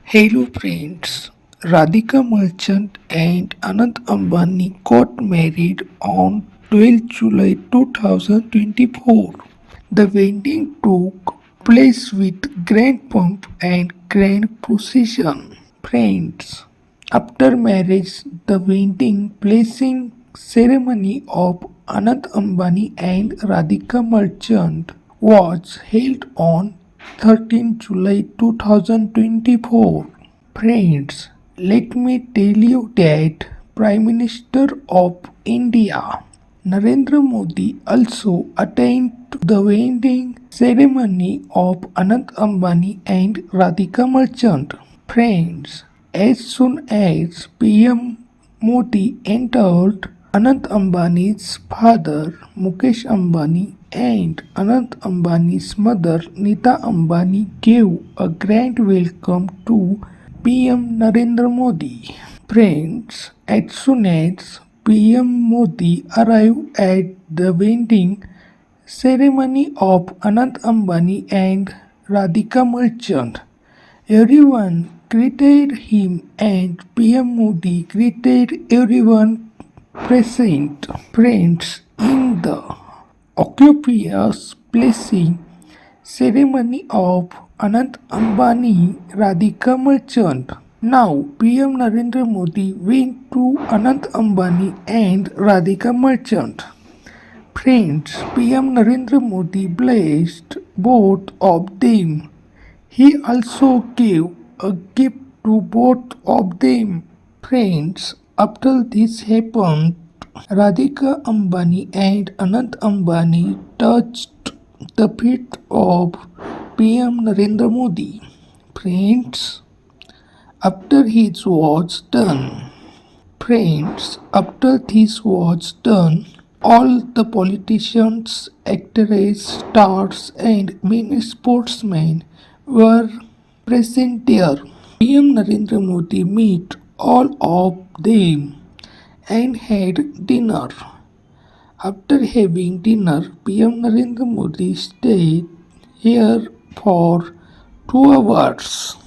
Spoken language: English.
Hello friends, Radhika Merchant and Anand Ambani got married on 12 July 2024. The wedding took place with grand pomp and grand procession. Friends, after marriage, the wedding blessing ceremony of Anand Ambani and Radhika Merchant was held on 13 July 2024. Friends, let me tell you that Prime Minister of India Narendra Modi also attended the wedding ceremony of Anand Ambani and Radhika Merchant. Friends, as soon as PM Modi entered, Anand Ambani's father Mukesh Ambani and Anand Ambani's mother Nita Ambani gave a grand welcome to PM Narendra Modi. Friends, as soon as PM Modi arrived at the wedding ceremony of Anand Ambani and Radhika Merchant, everyone greeted him and PM Modi greeted everyone present. Friends, in the auspicious blessing ceremony of Anand Ambani Radhika Merchant. Now PM Narendra Modi went to Anand Ambani and Radhika Merchant. Friends, PM Narendra Modi blessed both of them. He also gave a gift to both of them. Friends, after this happened, Radhika Ambani and Anand Ambani touched the feet of PM Narendra Modi. Friends, after this was done, all the politicians, actors, stars, and many sportsmen were present there. PM Narendra Modi met all of them and had dinner. After having dinner, PM Narendra Modi stayed here for 2 hours.